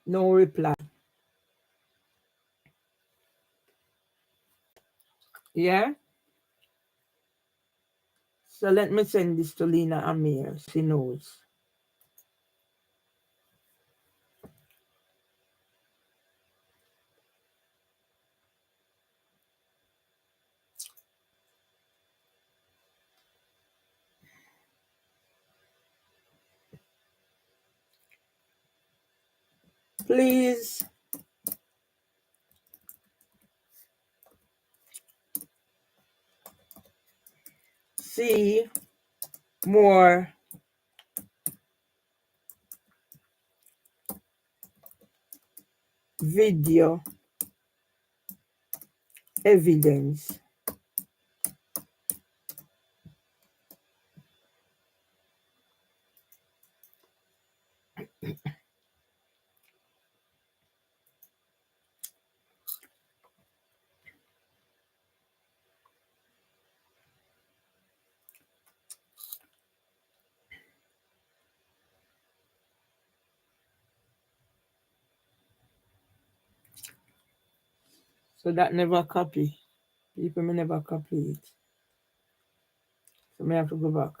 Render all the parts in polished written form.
No reply. Yeah? So let me send this to Lena Amir. She knows. Please see more video evidence. So that never copy. People may never copy it. So may have to go back.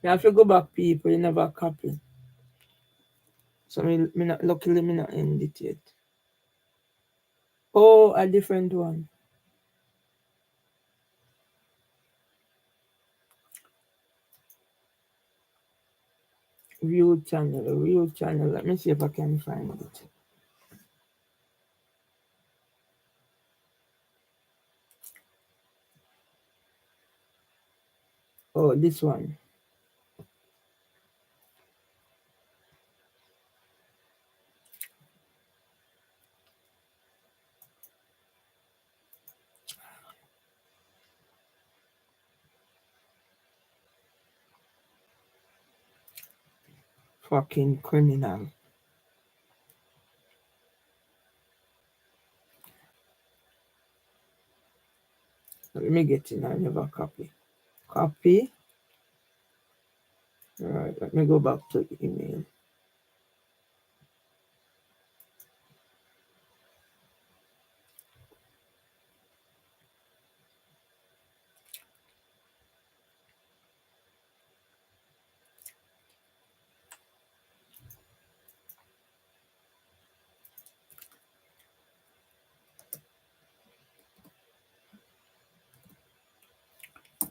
You have to go back, people. You never copy. So luckily me not end it yet. Oh, a different one. View channel. Let me see if I can find it. Oh, this one. Fucking criminal. Let me get in. I never copy. Copy. All right, let me go back to the email.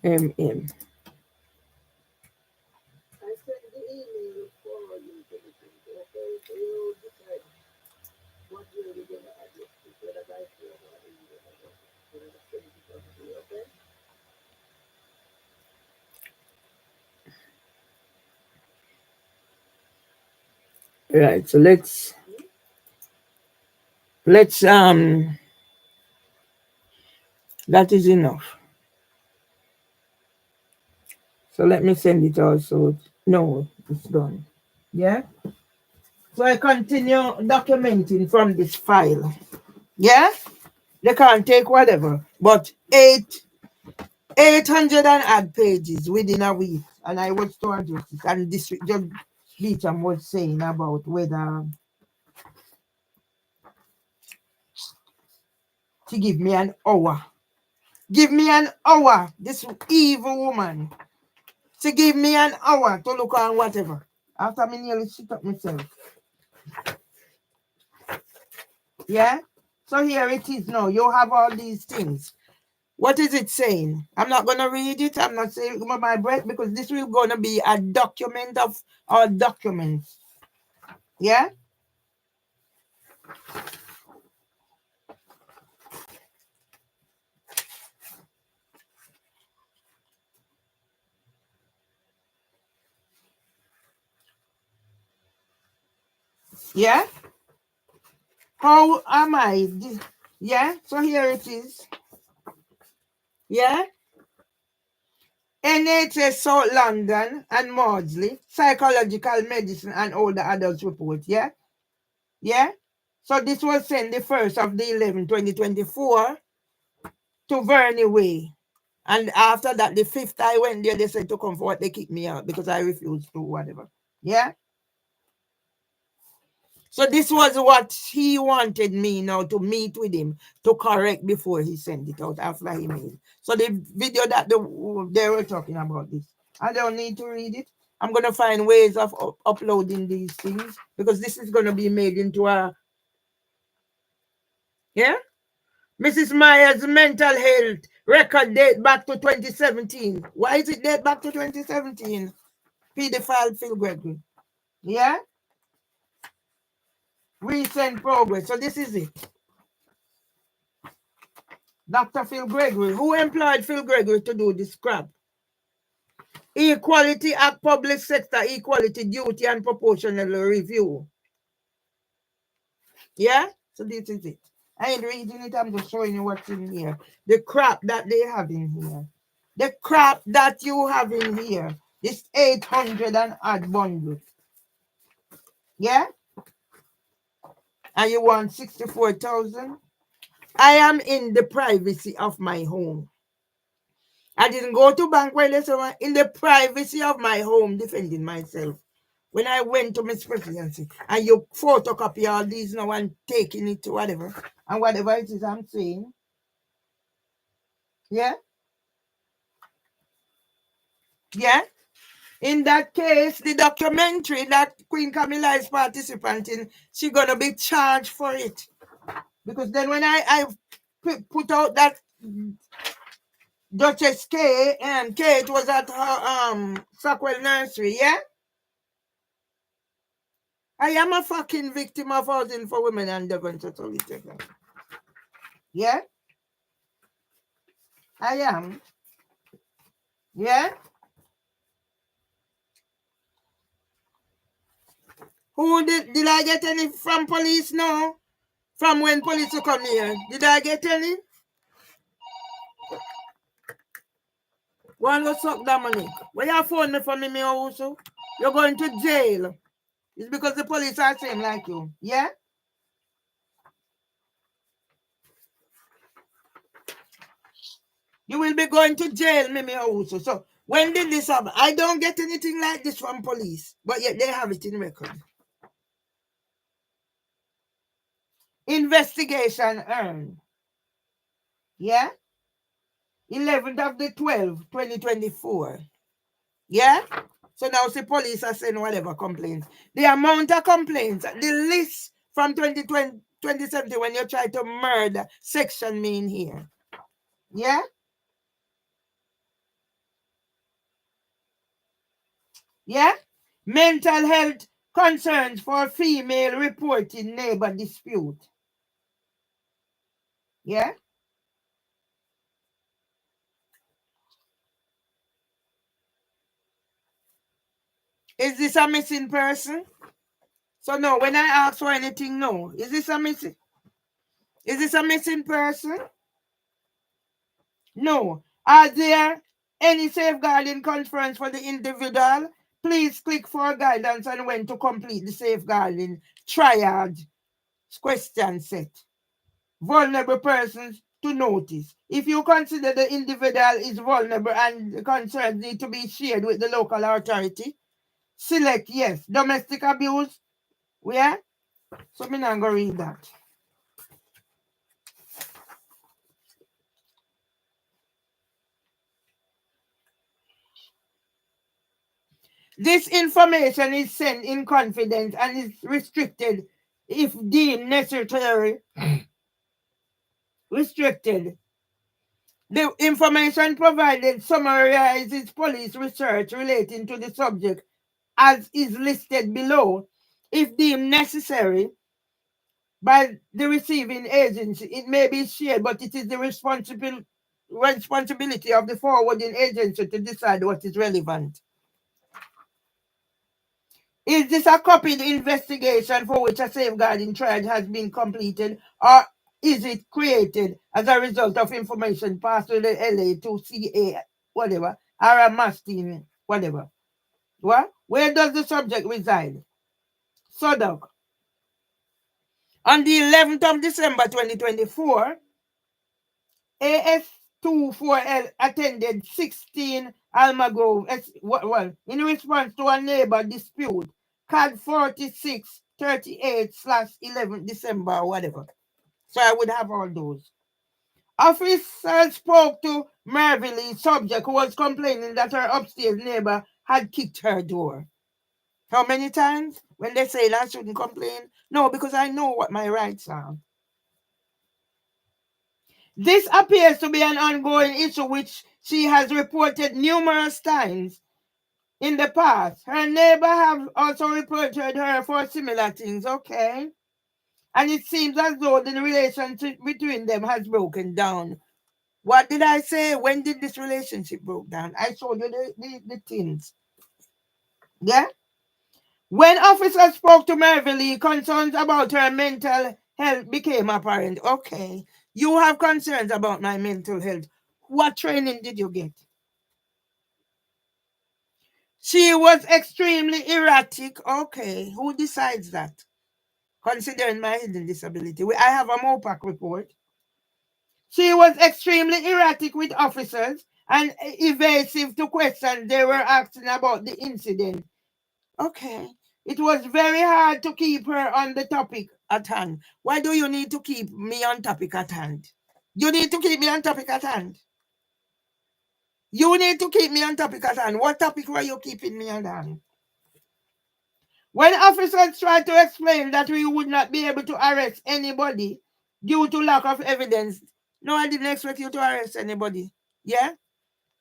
MM. Right, so let's that is enough. So let me send it also. No, it's done. Yeah. So I continue documenting from this file. Yeah. They can't take whatever, but 800 and odd pages within a week, and I was to adjust it. And this Judge Beecham was saying about whether to give me an hour. Give me an hour, this evil woman. To give me an hour to look on whatever. After me nearly shit up myself. Yeah? So here it is now. You have all these things. What is it saying? I'm not going to read it. I'm not saying my breath because this will going to be a document of our documents. Yeah? Yeah? How am I? Yeah? So here it is. Yeah? NHS South London and Maudsley, Psychological Medicine and Older Adults Report. Yeah? Yeah? So this was sent the 1st of the 11th, 2024 to Verney Way. And after that, the 5th I went there, they said to come forward, they kicked me out because I refused to whatever. Yeah? So this was what he wanted me now to meet with him to correct before he sent it out after he made. So the video that they were talking about this, I don't need to read it. I'm gonna find ways of uploading these things because this is gonna be made into a yeah. Mrs. Myers' mental health record date back to 2017. Why is it date back to 2017? Pedophile Phil Gregory. Yeah? Recent progress. So this is it. Dr. Phil Gregory. Who employed Phil Gregory to do this crap? Equality Act, Public Sector Equality Duty and Proportional Review. Yeah? So this is it. I ain't reading it, I'm just showing you what's in here. The crap that they have in here. The crap that you have in here. This 800 and odd bundle. Yeah? And you want 64,000? I am in the privacy of my home. I didn't go to bank while in the privacy of my home defending myself. When I went to Miss Presidency and you photocopy all these now and taking it to whatever and whatever it is I'm saying. Yeah? Yeah? In that case, the documentary that Queen Camilla is participant in, she gonna be charged for it. Because then when I put out that Duchess K and Kate was at her Sackwell Nursery, yeah? I am a fucking victim of housing for women and Devon Totally. Yeah? I am. Yeah? Who did I get any from police? No. From when police will come here. Did I get any? One go suck Dominic. Where you phone me from me also? You're going to jail. It's because the police are same like you. Yeah? You will be going to jail, Mimi also. So when did this happen? I don't get anything like this from police, but yet they have it in record. Investigation earned. Yeah? 11th of the 12th, 2024. Yeah? So now the police are saying whatever complaints. The amount of complaints, the list from 2020, 2017 when you try to murder section me in here. Yeah? Yeah? Mental health concerns for female reporting neighbor dispute. Yeah? Is this a missing person? So no, when I ask for anything, no. Is this a missing? Is this a missing person? No. Are there any safeguarding conference for the individual? Please click for guidance on when to complete the safeguarding triad question set. Vulnerable persons to notice. If you consider the individual is vulnerable and the concerns need to be shared with the local authority, select yes. Domestic abuse, yeah? So me not going to read that. This information is sent in confidence and is restricted if deemed necessary. Restricted. The information provided summarizes police research relating to the subject as is listed below. If deemed necessary by the receiving agency, it may be shared, but it is the responsibility of the forwarding agency to decide what is relevant. Is this a copied investigation for which a safeguarding trial has been completed, or is it created as a result of information passed to the LA to CA, whatever, or a mass team, whatever? What? Where does the subject reside? SODOC. On the 11th of December 2024, AS24L attended 16 Almagrove, well, in response to a neighbor dispute, CAD 4638/11 December or whatever. So I would have all those. Officers spoke to Merville, subject, who was complaining that her upstairs neighbor had kicked her door. How many times? When they say I shouldn't complain? No, because I know what my rights are. This appears to be an ongoing issue which she has reported numerous times in the past. Her neighbor have also reported her for similar things, okay? And it seems as though the relationship between them has broken down. What did I say? When did this relationship broke down? I showed you the things. Yeah? When officers spoke to Merville, concerns about her mental health became apparent. Okay, you have concerns about my mental health. What training did you get? She was extremely erratic. Okay, who decides that? Considering my hidden disability, I have a MOPAC report. She was extremely erratic with officers and evasive to questions they were asking about the incident. Okay. It was very hard to keep her on the topic at hand. Why do you need to keep me on topic at hand? You need to keep me on topic at hand. You need to keep me on topic at hand. What topic were you keeping me on hand? When officers tried to explain that we would not be able to arrest anybody due to lack of evidence, no, I didn't expect you to arrest anybody. Yeah?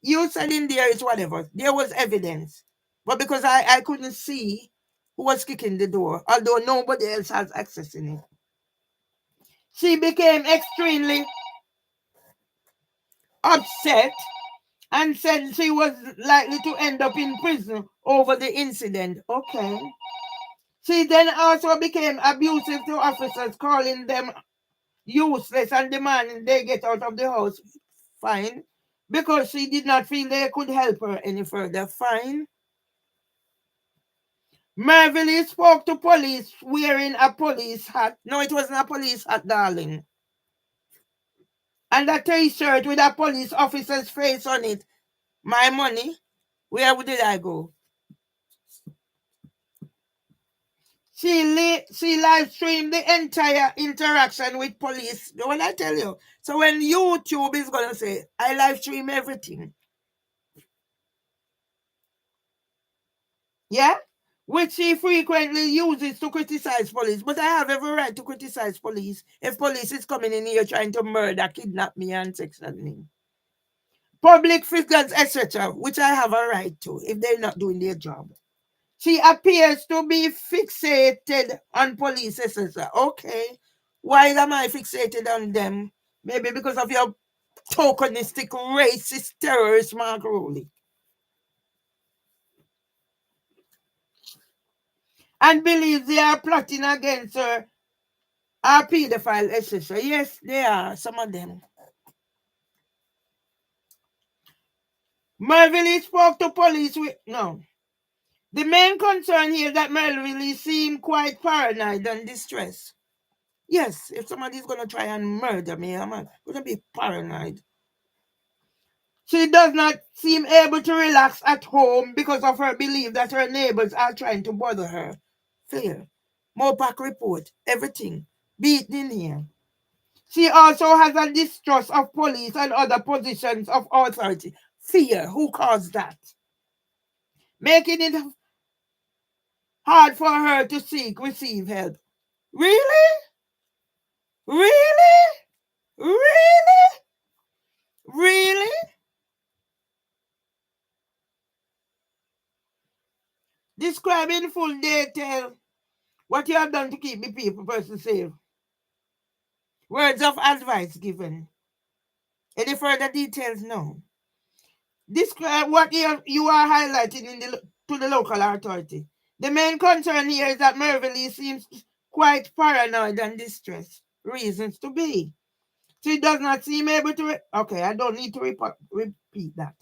You said in there is whatever. There was evidence. But because I couldn't see who was kicking the door, although nobody else has access in it. She became extremely upset and said she was likely to end up in prison over the incident. Okay. She then also became abusive to officers, calling them useless and demanding they get out of the house. Fine. Because she did not feel they could help her any further. Fine. Merville spoke to police wearing a police hat. No, it wasn't a police hat, darling. And a t-shirt with a police officer's face on it. My money? Where did I go? She live streamed the entire interaction with police. What I tell you? So when YouTube is going to say, I live stream everything. Yeah? Which she frequently uses to criticize police. But I have every right to criticize police if police is coming in here trying to murder, kidnap me, and section me. Public figures, etc., which I have a right to if they're not doing their job. She appears to be fixated on police, etc. Okay. Why am I fixated on them? Maybe because of your tokenistic, racist, terrorist Mark Rowley. And believes they are plotting against her, are pedophile, etc. Yes, they are, some of them. Merville spoke to police with no. The main concern here is that Merville seemed quite paranoid and distressed. Yes, if somebody's going to try and murder me, I'm going to be paranoid. She does not seem able to relax at home because of her belief that her neighbors are trying to bother her. Fear. MOPAC report. Everything. Beat in here. She also has a distrust of police and other positions of authority. Fear. Who caused that? Making it hard for her to receive help. Really? Really? Really? Really? Describe in full detail what you have done to keep the person safe. Words of advice given. Any further details? No. Describe what you are highlighting to the local authority. The main concern here is that Merville seems quite paranoid and distressed. Reasons to be. She does not seem able to... Okay, I don't need to repeat that.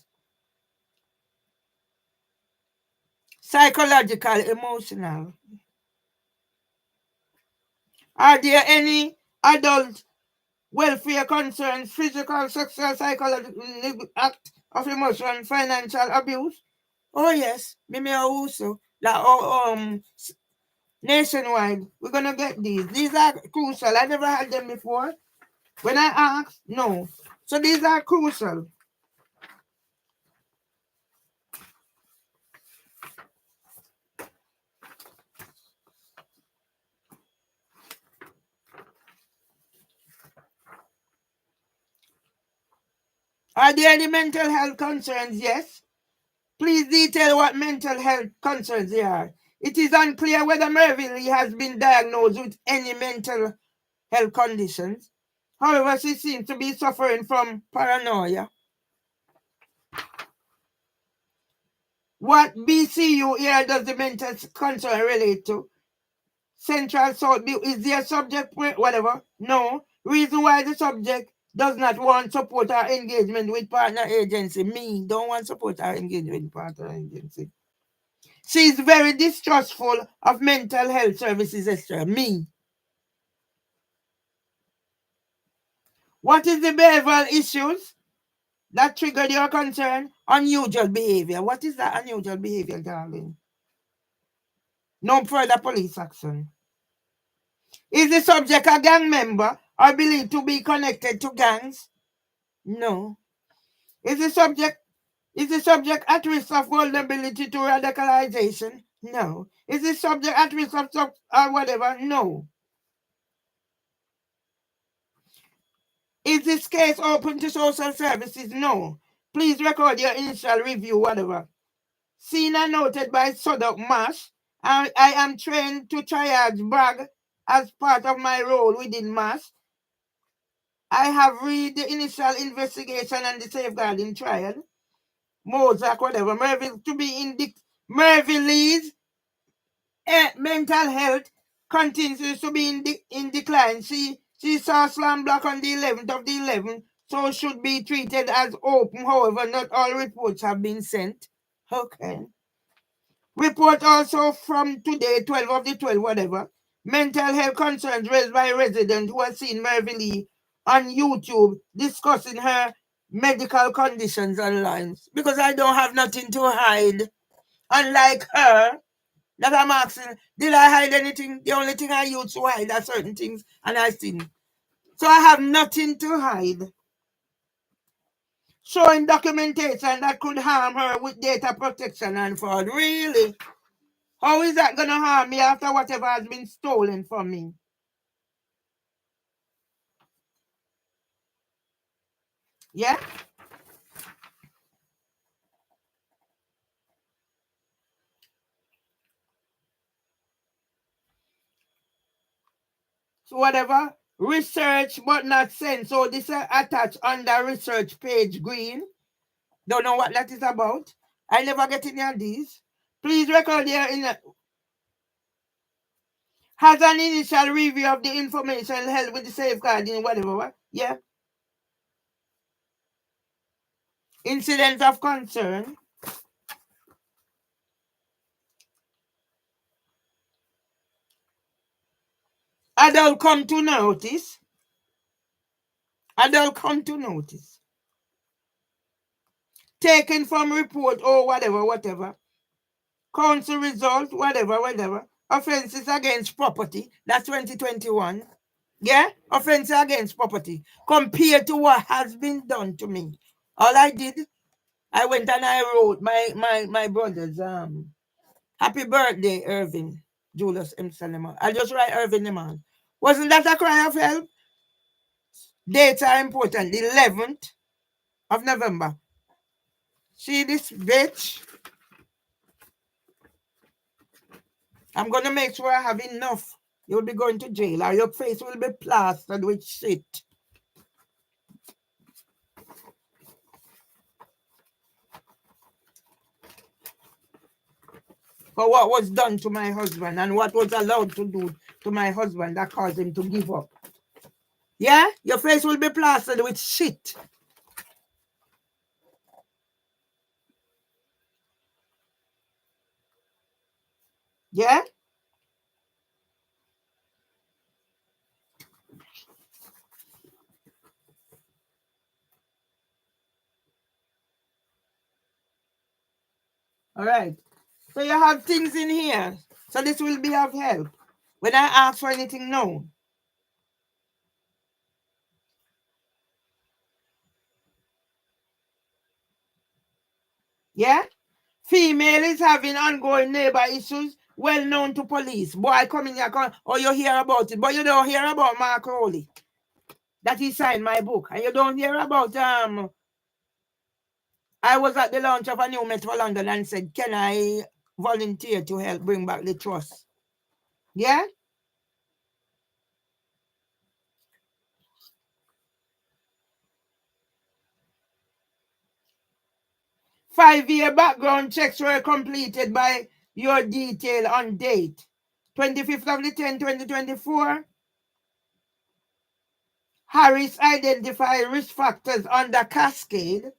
Psychological, emotional. Are there any adult welfare concerns, physical, sexual, psychological act of emotion, financial abuse? Oh yes, me me also. Like nationwide, we're gonna get these. These are crucial. I never had them before. When I asked, no. So these are crucial. Are there any mental health concerns? Yes. Please detail what mental health concerns there are. It is unclear whether Mervyn has been diagnosed with any mental health conditions. However, she seems to be suffering from paranoia. What BCU here does the mental concern relate to? Central South, is there subject, whatever? No. Reason why the subject does not want support or engagement with partner agency. Me, don't want support or engagement with partner agency. She is very distrustful of mental health services, Esther. Me. What is the behavioral issues that triggered your concern? Unusual behavior. What is that unusual behavior, darling? No further police action. Is the subject a gang member or believed to be connected to gangs? No. Is the subject at risk of vulnerability to radicalization? No. Is the subject at risk of or whatever? No. Is this case open to social services? No. Please record your initial review, whatever. Seen and noted by Sodok MASH. I am trained to triage BRAG as part of my role within MASH. I have read the initial investigation and the safeguarding trial. Mozart, whatever. Mervyn to be in Mervyn Lee's mental health continues to be in decline. She saw slam block on the 11th of the 11th, so should be treated as open. However, not all reports have been sent. Okay. Report also from today, 12 of the 12, whatever. Mental health concerns raised by a resident who has seen Mervyn Lee on YouTube discussing her medical conditions online. Because I don't have nothing to hide. Unlike her, that I'm asking, did I hide anything? The only thing I used to hide are certain things, and I seen. So I have nothing to hide. Showing documentation that could harm her with data protection and fraud. Really? How is that going to harm me after whatever has been stolen from me? Yeah? So whatever. Research but not sent. So this is attached on the research page green. Don't know what that is about. I never get any of these. Please record here in has an initial review of the information held with the safeguarding, whatever. Yeah. Incidents of concern. Adult come to notice. Adult come to notice. Taken from report or whatever. Council result, whatever. Offenses against property. That's 2021. Yeah? Offenses against property. Compared to what has been done to me. All I did, I went and I wrote my brother's happy birthday, Irvin. Julius M. Salema. I just write Irvin the man. Wasn't that a cry of help? Dates are important. The 11th of November. See this bitch? I'm going to make sure I have enough. You'll be going to jail or your face will be plastered with shit. For what was done to my husband and what was allowed to do to my husband that caused him to give up. Yeah? Your face will be plastered with shit. Yeah? right. So you have things in here. So this will be of help. When I ask for anything, no. Yeah? Female is having ongoing neighbor issues well known to police. Boy, come in here, or you hear about it, but you don't hear about Mark Rowley. That he signed my book. And you don't hear about I was at the launch of a new Met for London and said, can I volunteer to help bring back the trust? Yeah? 5-year background checks were completed by your detail on date. 25th of the 10th, 2024. Harris identified risk factors under Cascade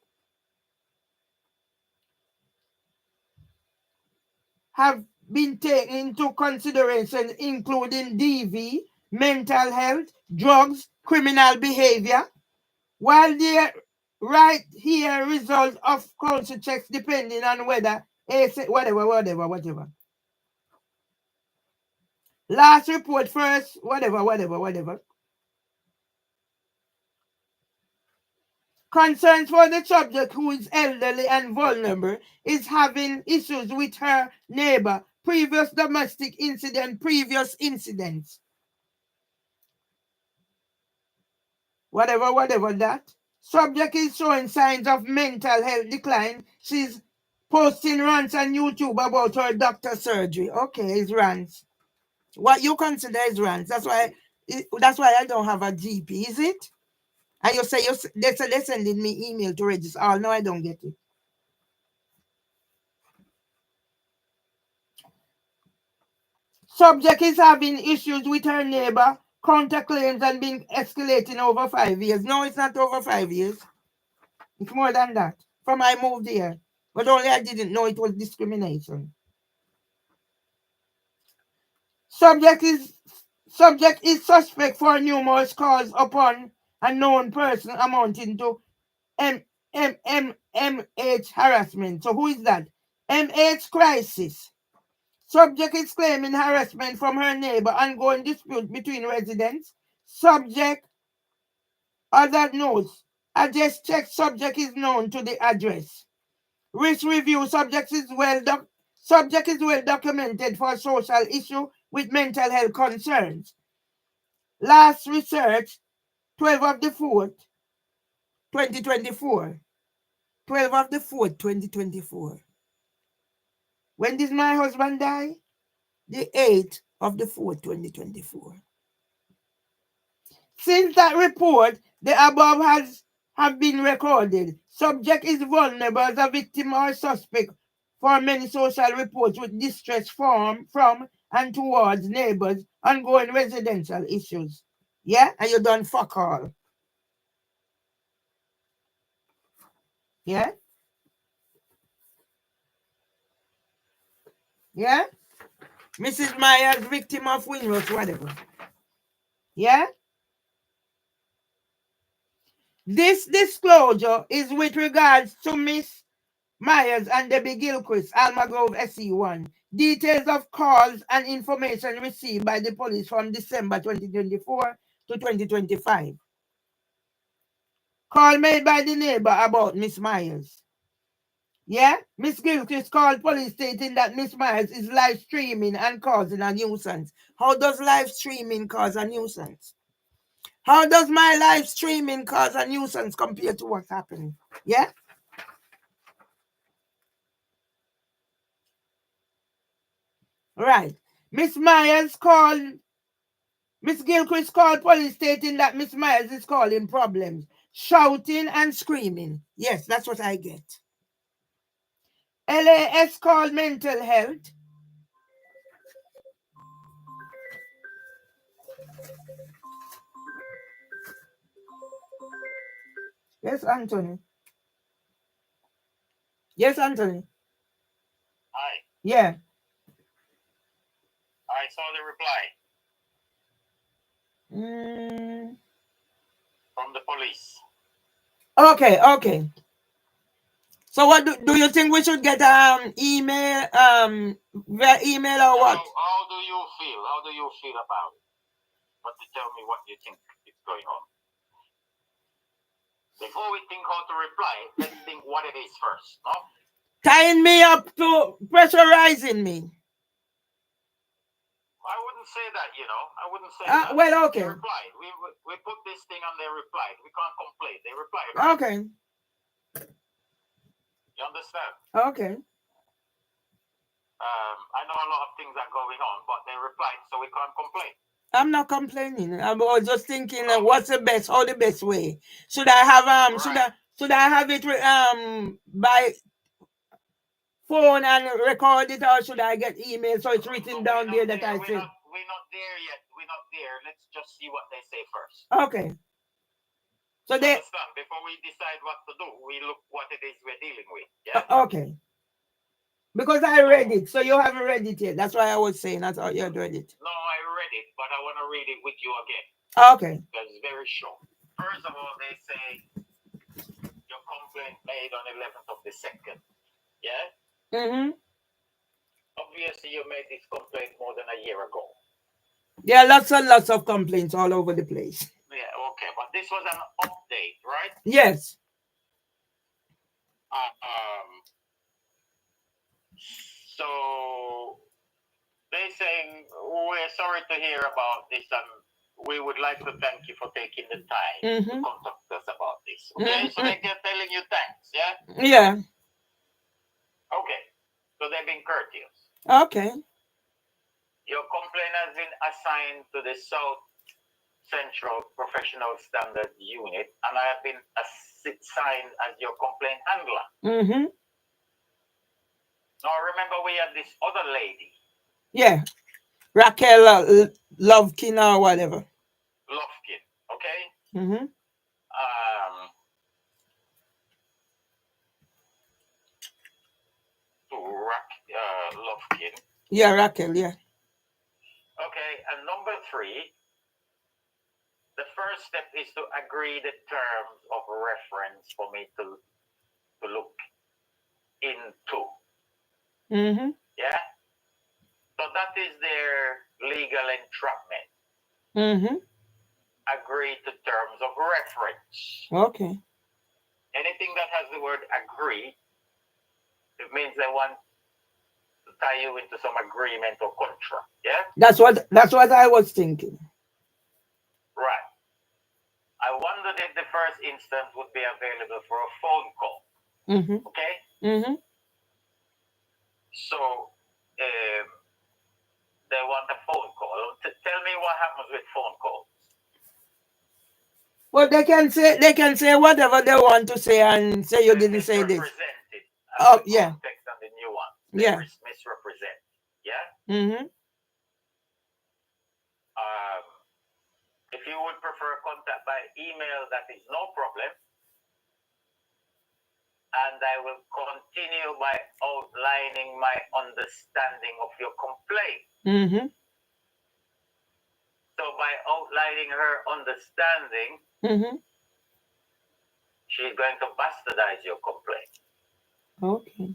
have been taken into consideration, including DV, mental health, drugs, criminal behavior. While the right here result of culture checks depending on whether whatever. Last report first, whatever. Concerns for the subject who is elderly and vulnerable is having issues with her neighbor, previous domestic incident, previous incidents. Whatever that. Subject is showing signs of mental health decline. She's posting rants on YouTube about her doctor surgery. Okay, it's rants. What you consider is rants. That's why I don't have a GP, is it? And you say they're sending me email to register. Oh no, I don't get it. Subject is having issues with her neighbor, counterclaims and been escalating over 5 years. No, it's not over 5 years. It's more than that. From I moved here. But only I didn't know it was discrimination. Subject is suspect for numerous calls upon a known person amounting to MH harassment. So who is that? MH crisis. Subject is claiming harassment from her neighbor, ongoing dispute between residents. Subject, other notes. Address check, subject is known to the address. Risk review, subject is well documented for social issue with mental health concerns. Last research, 12 of the 4th, 2024. 12 of the 4th, 2024. When did my husband die? The 8th of the 4th, 2024. Since that report, the above have been recorded. Subject is vulnerable as a victim or suspect for many social reports with distress from and towards neighbors, ongoing residential issues. Yeah? And you done fuck all. Yeah? Yeah? Mrs. Myers, victim of Winrose, whatever. Yeah? This disclosure is with regards to Miss Myers and Debbie Gilchrist, Almagrove SE1. Details of calls and information received by the police from December 2024 to 2025. Call made by the neighbor about Miss Myers. Yeah? Miss Gilchrist called police stating that Miss Myers is live streaming and causing a nuisance. How does live streaming cause a nuisance? How does my live streaming cause a nuisance compared to what's happening? Yeah? Right. Miss Gilchrist called police stating that Miss Myers is causing problems, shouting and screaming. Yes, that's what I get. LAS called mental health. Yes, Anthony. Yes, Anthony. Hi, Yeah. I saw the reply from the police. Okay. So what do you think we should get email via email or what? How do you feel? How do you feel about it? But to tell me what you think is going on. Before we think how to reply, let's think what it is first, no? Tying me up to pressurizing me. I wouldn't say that, I wouldn't say that. Well, okay. They replied. We put this thing on, they replied. We can't complain. They replied, right? Okay. You understand? Okay. I know a lot of things are going on, but they replied, so we can't complain. I'm not complaining. I was just thinking, what's the best? How the best way? Should I have Right. should I have it by phone and record it, or should I get email so it's written down there that I said? We're not there yet. We're not there. Let's just see what they say first. Okay. So You they understand? Before we decide what to do, we look what it is we're dealing with. Yeah. Yeah. Okay. Because I read it, so you haven't read it yet. That's why I was saying I thought you had read it. No, I read it, but I want to read it with you again. Okay. Because it's very short. First of all, they say your complaint made on 11th of the 2nd. Yeah? Mm-hmm. Obviously, you made this complaint more than a year ago. There are lots and lots of complaints all over the place. Yeah, okay. But this was an update, right? Yes. So they're saying, we're sorry to hear about this, and we would like to thank you for taking the time to contact us about this. Okay, so they're telling you thanks, yeah? Yeah. Okay, so they've been courteous. Okay. Your complaint has been assigned to the South Central Professional Standard Unit, and I have been assigned as your complaint handler. Mm-hmm. Now, remember, we had this other lady. Yeah. Raquel Lovekin or whatever. Lovekin, okay? Mm-hmm. Lovekin. Yeah, Raquel, yeah. Okay, and number 3, the first step is to agree the terms of reference for me to look into. Mm-hmm. Yeah? So that is their legal entrapment. Mm-hmm. Agree to terms of reference. Okay. Anything that has the word agree, it means they want to tie you into some agreement or contract. Yeah? That's what I was thinking. Right. I wondered if the first instance would be available for a phone call. Mm-hmm. Okay? Mm-hmm. So they want a phone call. Tell me what happens with phone calls. Well, they can say whatever they want to say and say you didn't say this. Oh, yeah. Context and the nuance. Yeah. Misrepresent. Yeah? Mm-hmm. If you would prefer contact by email, that is no problem. And I will continue by outlining my understanding of your complaint. Mm-hmm. So by outlining her understanding, she's going to bastardize your complaint. Okay.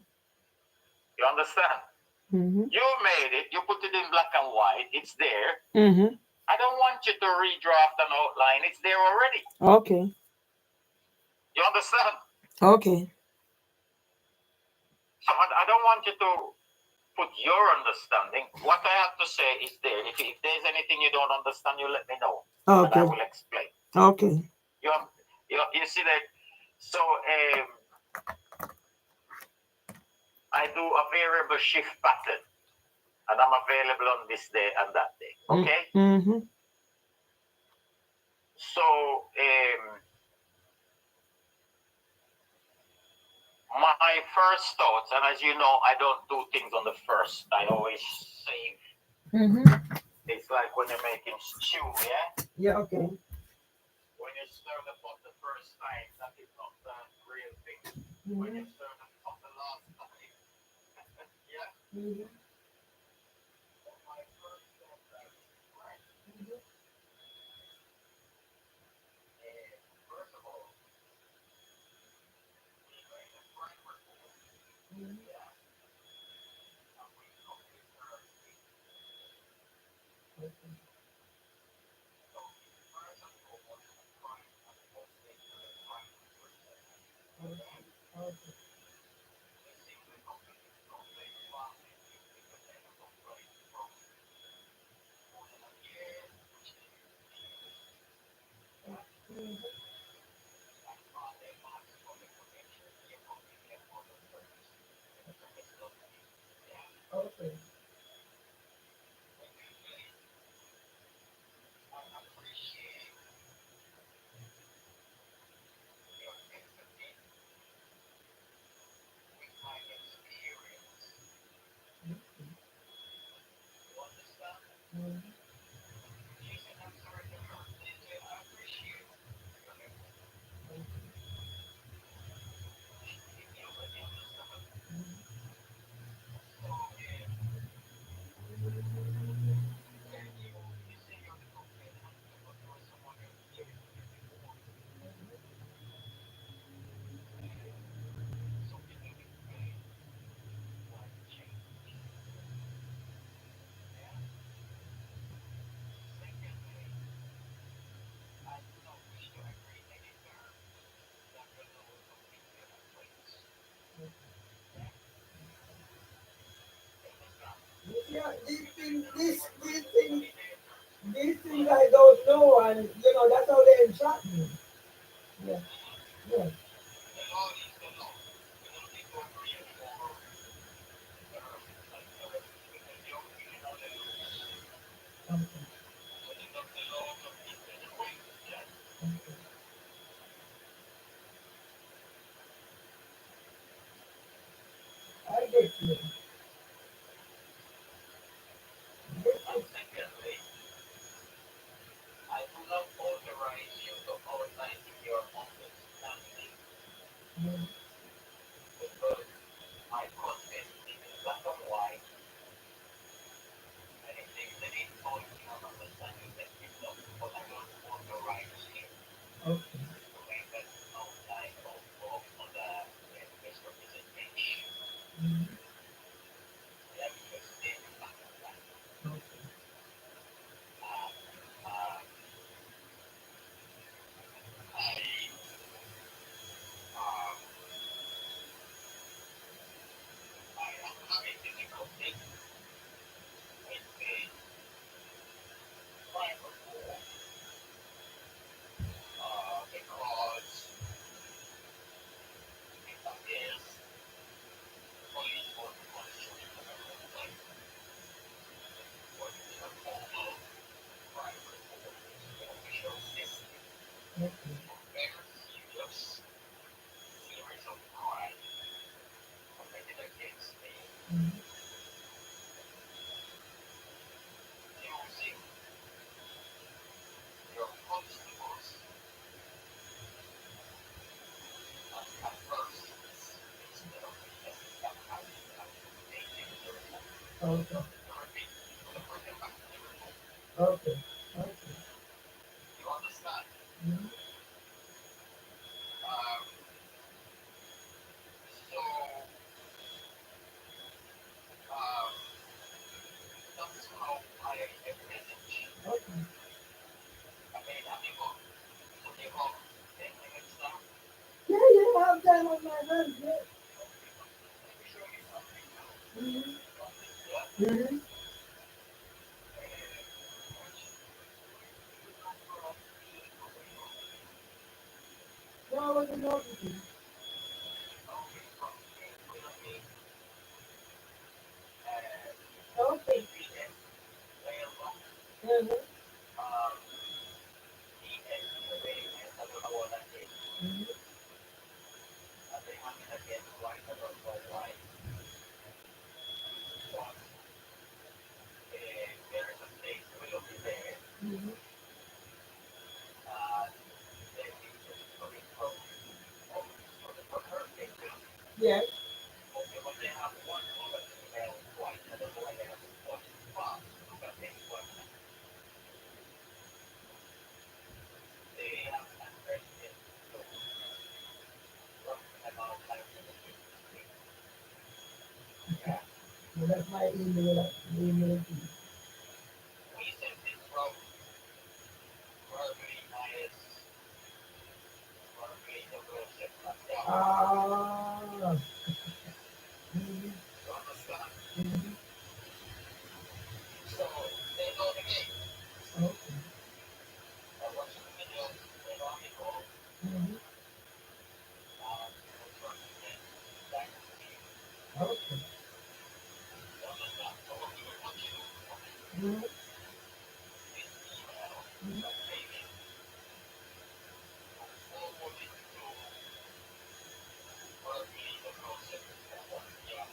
You understand? Mm-hmm. You made it. You put it in black and white. It's there. Mm-hmm. I don't want you to redraft and outline. It's there already. Okay. You understand? Okay. So I don't want you to put your understanding. What I have to say is there. If there's anything you don't understand, you let me know. Okay. And I will explain. Okay. You see that? So I do a variable shift pattern, and I'm available on this day and that day. Okay? Mm-hmm. So my first thoughts, and as you know, I don't do things on the first. I always save. Mm-hmm. It's like when you're making stew, yeah? Yeah, okay. When you stir the pot the first time, that is not the real thing. Mm-hmm. When you stir the pot the last time, yeah? Mm-hmm. My first thought, right? Mm-hmm. First of all, we made a framework for So first and foremost, a crime as opposed to a crime person. Okay? They simply complain about it because they have complained from more than a year, which they refuse. Yeah? And they maximum information here completely on other terms. So it's not me. Yeah? But usually I appreciate your empathy with my experience. You understand? She said, I'm sorry to hurt. She said, I appreciate your empathy. You understand? So when you say you're the complainant, but there was someone else hearing from you before, and something you've explained was changed. Yeah? Secondly, I do not wish to agree any terms that will lower completely on our plates. Yeah? You understand? Yeah, You say terms, what thing, is their terms? these things Yeah? I don't know, and that's how they entrap me. Yeah, Mm-hmm. yeah. The law is the law. We don't need to agree anymore because you know the rules. So the law don't need any weight. Yeah? I get you. And secondly, I do not authorize you to outline your understanding because my content is in black and white, and if there is any point in an understanding, let me know. But I don't authorize you to make an outline of other misrepresentation. Yeah, because they're in black and white. And I, um, I am having difficulty with the crime report because it appears police was monitoring the complaint, but the formal crime report is the official listing of very serious series of crime committed against me using your constables as adversaries instead of investigating the report. The repeat, the bring back to the report. You understand? Um, so um, that's how I envisage. I mean, have you got, so you got 10 minutes now? Yeah, you have time on my hands, yeah. Okay, let me show you something now. Mm-hmm. Yeah? Mm-hmm. Watch. Do you know from me or were you on the video? No, I wasn't noticing. Okay, from here, we're gonna make uh, Okay. EPS dialogue. Mm-hmm. Um, ESUAS, I don't know what that is. Mm-hmm. And they have it against white, I don't know why. But there is a place will be there. Mm-hmm. And then it is coming from, oh, it's coming from her picture. Yes. Okay, but they have one other email white. I don't know why they have one. But look at this one. They have addressed it to from about 5 minutes into the screen. Yeah. Well, that's my email. Email. We sent Ah. Mhm. You understand? Mhm. So they know the game. Okay. I watch the videos, they know me go, Mhm. they trust me, like me. Okay. You understand? So what we want you to do, Mhm. this email Mhm. that came in, forward it to our legal secretary. Yeah,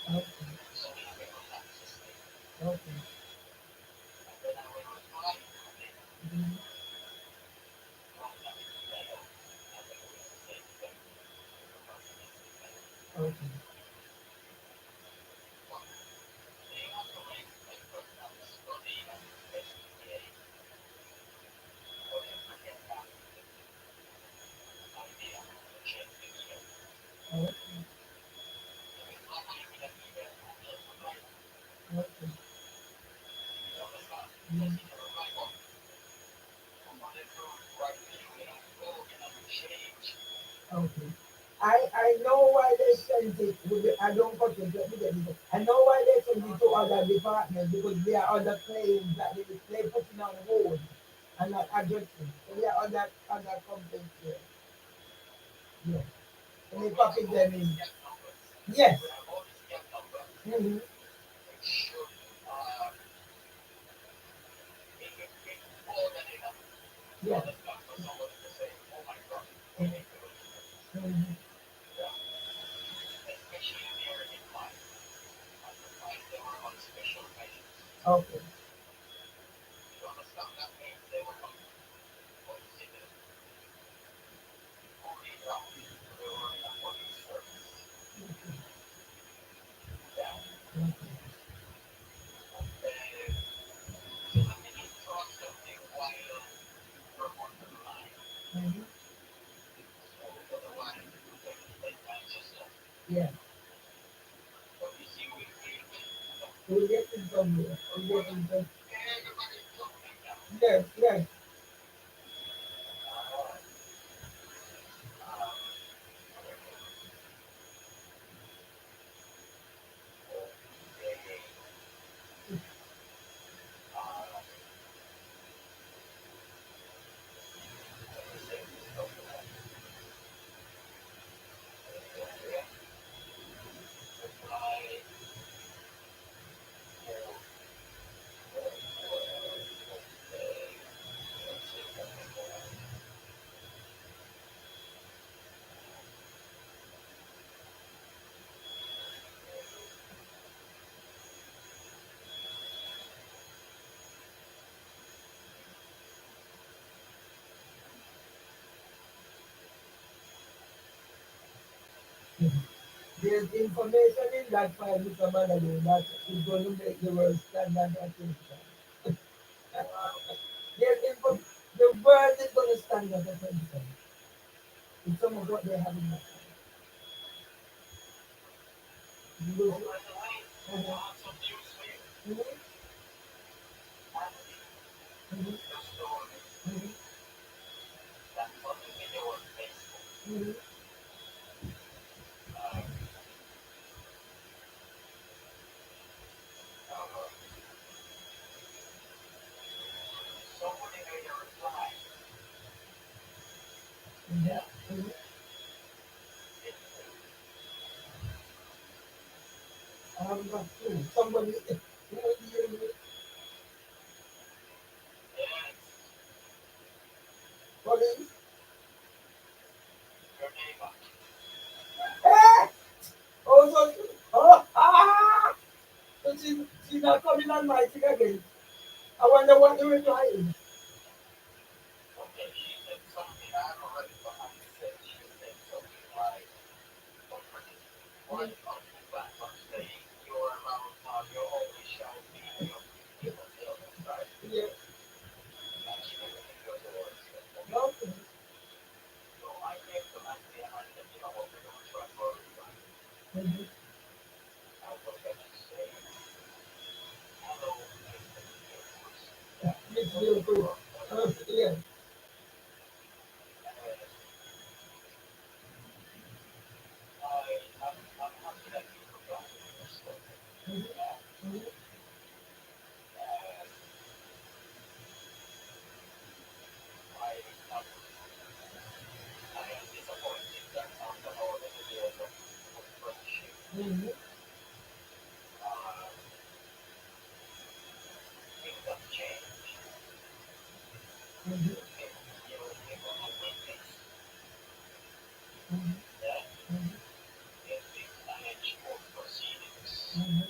Okay. so we have access to it. Okay. And then I will reply to it Mhm. from that email, and then we will say thank you for passing this email. Okay. But they have to make effort and study and investigate for them to get that idea to change the email. Okay. So it's not only with an email, you just reply. Okay. You understand? Just Mhm. hit the reply button. For them to write to you, you know, go in and change. Okay. I know why they sent it. I don't cut it. Let me get it. I know why they sent it to other departments because there are other claims that they putting on hold and not addressing. So there are other complaints there. Yeah. And But they we have copy all them these in. gap numbers. Yes. We have all these gap numbers Mm-hmm. which should make more than enough. You Yes. understand? For somebody to say, oh my God, we need to look into this. Mm-hmm. Yeah. Especially bearing in mind at the time they were on special measures. Okay. You understand? That means they were not considered fully around. They were in a police service. Yeah. Okay. So let me just throw out something while we're on the line. Mm-hmm. So otherwise, you're going to take my sister. Yeah. But you see, we deal with We'll get it somewhere. We'll get it some. everybody's talking now. Yes. Yes. Uh, um, okay. Uh, let me say this document. Yeah. Reply for okay. Let's see if I can go on. There's information in that file, Mr. Balago, that is going to make the world stand at attention. There's info, the world is going to stand at attention in some of what they have in that file. Oh, Because, by the way, uh-huh. I have some news for you. Mhm. Andy, Mhm. the story Mhm. that on the video on Facebook. Mhm. Uh, uh, somebody made a reply. Mhm. Yeah. Mhm. It, I haven't got through. Somebody, who was dealing with yes, police. your neighbor. Eh! Oh, so she's not coming on my thing again. I wonder what the reply is. Okay, she said something. I haven't read it, but I said she said something like, why not you back on saying you're around now, you're always shouting and you're beating on the other side. Yeah. And she didn't think those words. Okay. Okay. So I came to Andy and I said, you know what, we're going to try for a reply. Mhm. I was going to say, hello, Mr. Nicholas. Yeah, Miss what do you Wilford. want? Yeah. And I am I am disappointed that after all the years of friendship, Mm-hmm. uh, things have changed. Mm-hmm. If you gonna witness Mm-hmm. that Mm-hmm. in the alleged court proceedings, Mm-hmm.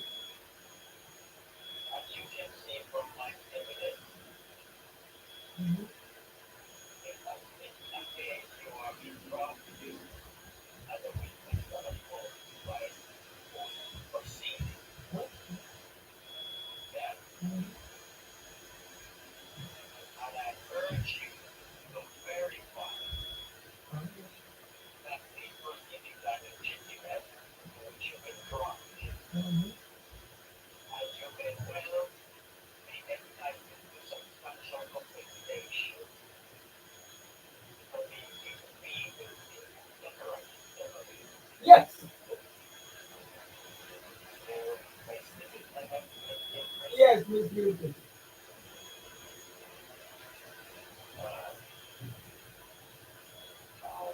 as you can see from my evidence, Mm-hmm. in case you are being brought to as a witness for the court by court proceeding, that and I urge you to verify that these proceedings are legitimate to which you've been brought, Mm-hmm. as you may well be entitled to substantial compensation for being intervened in the correct ceremony. Yes. There may still be time in Yes, Miss Newton. uh, uh,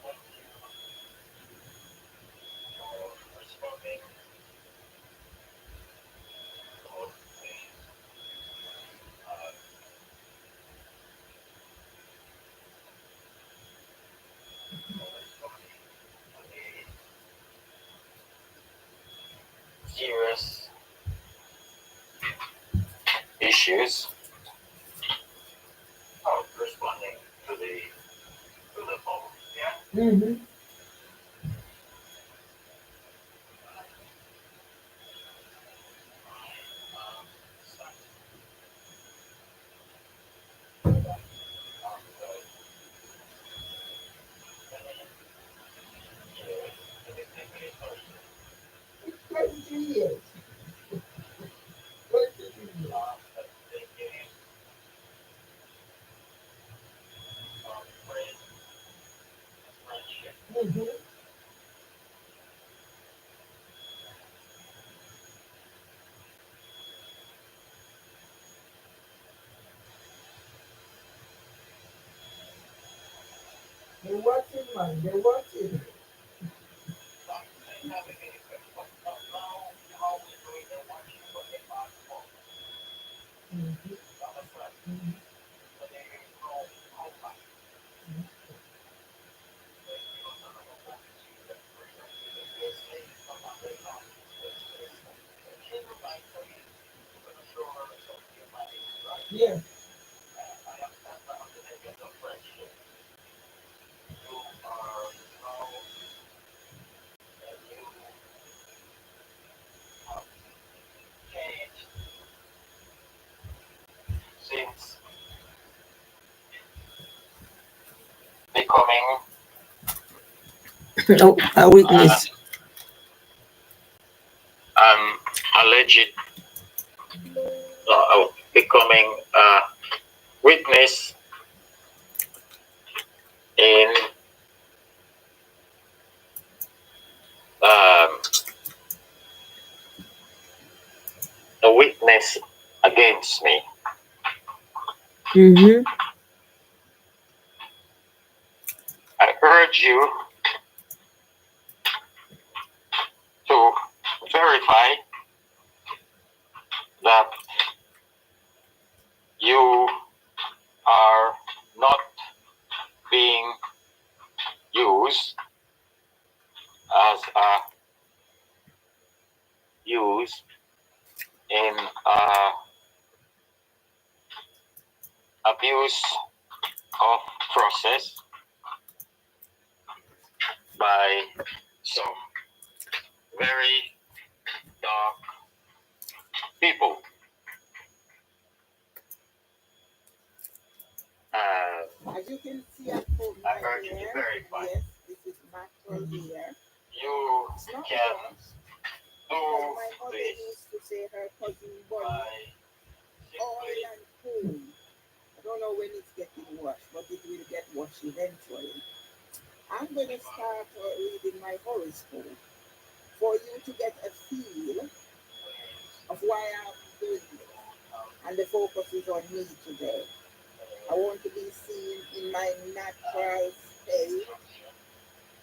thank you for responding to these uh, for responding to these serious issues of responding to the phone. Yeah. Mm-hmm. Um, so, after many years, it is simply person 23 years. 23 years. after decades of friendship. Mm-hmm. They're watching, man. They're watching. Not having any effect, but not now how we doing the watching what they ask for. Mm-hmm. Understand? Mm-hmm. So they know how much they use another phone to see that person. If they say someone they not, they say, she would like for you. You're gonna show her some humanity, right? Yes. I understand that after decades of friendship, you are now you have changed since becoming No, a uh, witness. an alleged becoming a witness in um, a witness against me. Mm-hmm. I urge you to verify that you are not being used as a used in abuse of process by some very dark people. As you can see, I put I my urge you to hair. verify. Yes, this is natural hair. You It's not can yours. do Because my mother this used to say her cousin Bonnie, by oil simply and comb. I don't know when it's getting washed, but it will get washed eventually. I'm going to start reading my horoscope for you to get a feel why I'm doing this. And the focus is on me today. I want to be seen in my natural state.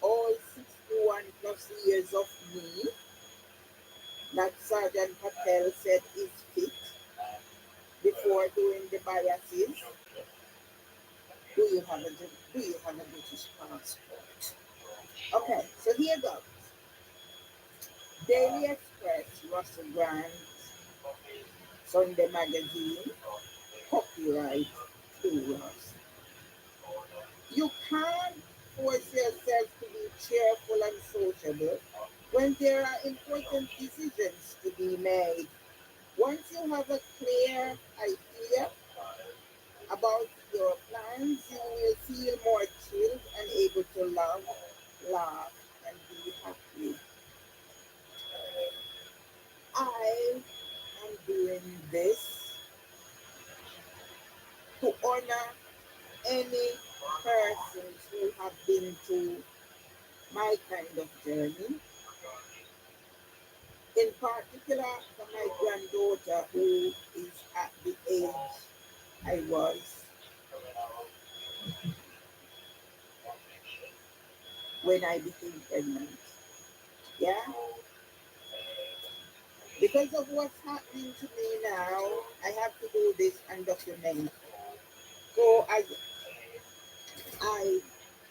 All 61 plus years of me that Sergeant Patel said is fit before doing the biases. Do you have a British passport? Okay, so here goes. Daily Express, Russell Grant, Sunday Magazine, copyright to Russ. You can't force yourself to be cheerful and sociable when there are important decisions to be made. Once you have a clear idea about your plans, you will feel more chilled and able to love, laugh, and be happy. I am doing this to honor any persons who have been through my kind of journey, in particular for my granddaughter who is at the age I was when I became pregnant. Yeah? Because of what's happening to me now, I have to do this and document. So as I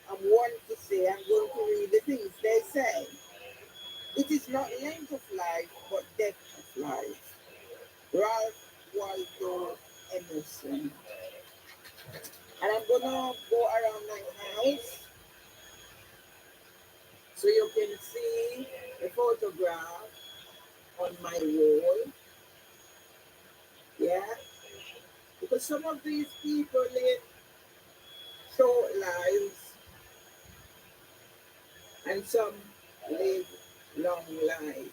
am one to say, I'm going to read the things they say. It is not length of life, but depth of life. Ralph Waldo Emerson. And I'm gonna go around my house so you can see the photograph on my wall. Yeah, because some of these people live short lives and some live long lives.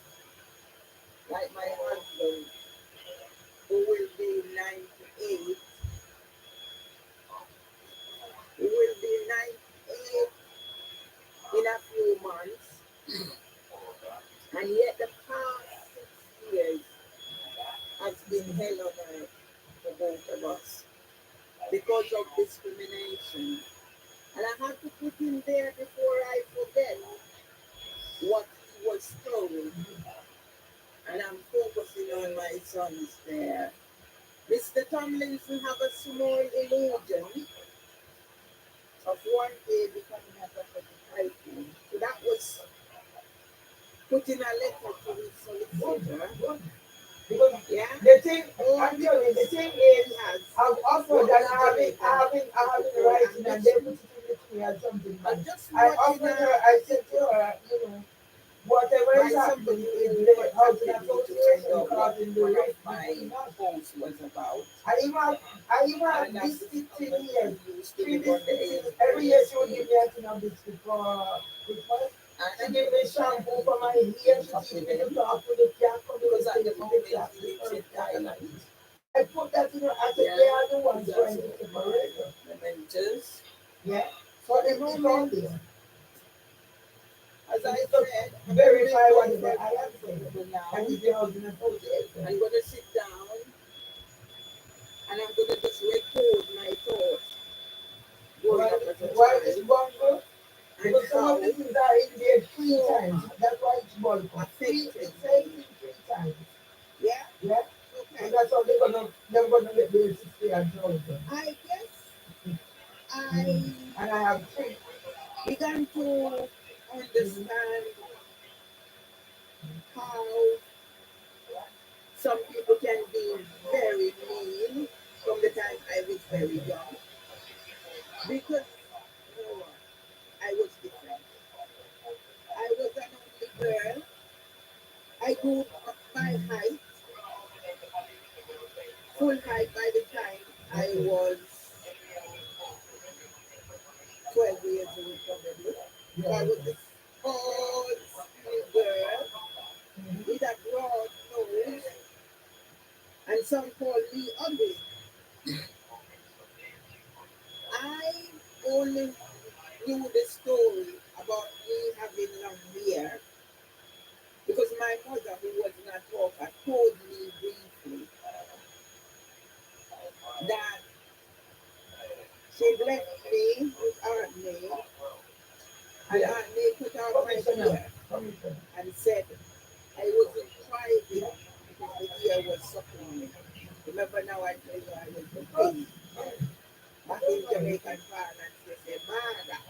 Like my husband, who will be 98, who will be 98 in a few months, and yet the past 6 years has been hell on earth for both of us because of discrimination. And I have to put in there before I forget what he was told. And I'm focusing on my sons there. Mr. Tomlinson have a small illusion of one day becoming a prophetic tycoon. So that was put in a letter to his solicitor. Because yeah, the thing, I'm telling you, the thing is, I've offered and I haven't writing and they put it in the tree or something. But I offered her, I said to her, whatever is happening is the housing association causing the rift my post was about. I even have biscuit in here, 3 biscuits. Every year she would give me a tin of biscuit for Christmas. She gave me shampoo for my hair, she gave me the top for the cat, because at the moment he lives in Thailand. I put that in her, I said, they are the ones trying to separate her. The mentors. Yeah. So the moment, as I said, verify whatever I have said. And if the housing association. I'm going to sit down and I'm going to just record my thoughts. Why is Bongo? Because some of the things are in there 3 times. That's why it's Bongo. It's saying 3 times. Yeah? Yeah? Okay. And that's how they're gonna get the 60 and 1,000. I guess and I have 3. Began to understand how some people can be very mean from the time I was very young. Because I was different. I was an only girl. I grew up my height, full height by the time I was 12 years old probably. So I was a tall, skinny girl with a broad nose, and some called me ugly. I only knew the story about me having long hair because my mother, who was not a talker, told me I was suckling. Remember now I told you I was the baby. Back in Jamaican parlance, they say, mother.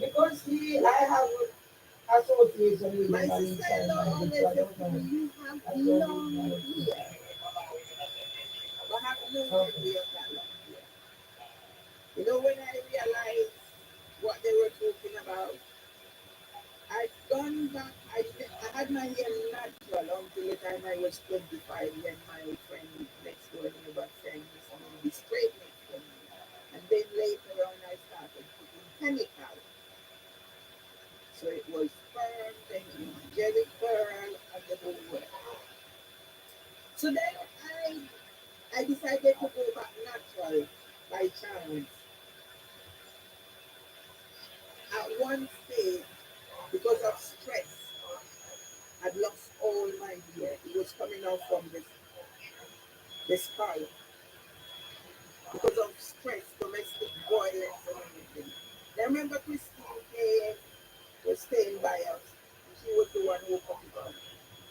Because see, I have association with My them and each sister-in-law time I always do, I said don't to me, know. you have I don't long know. hair. But I have no Okay. memory of that long hair. You know, when I realized what they were talking about, I'd gone back, I had my hair natural until the time I was 25 when my friend next door, neighbor friend, used to maybe straighten it for me. And then later on, I started putting chemical. So it was firm, then it was jelly curl, and the whole work. So then I decided to go back natural by chance. At one stage, because of stress, I'd lost all my hair. It was coming out from the skull because of stress, domestic violence, and everything. I remember Christine came, was staying by us, and she was the one who put it on.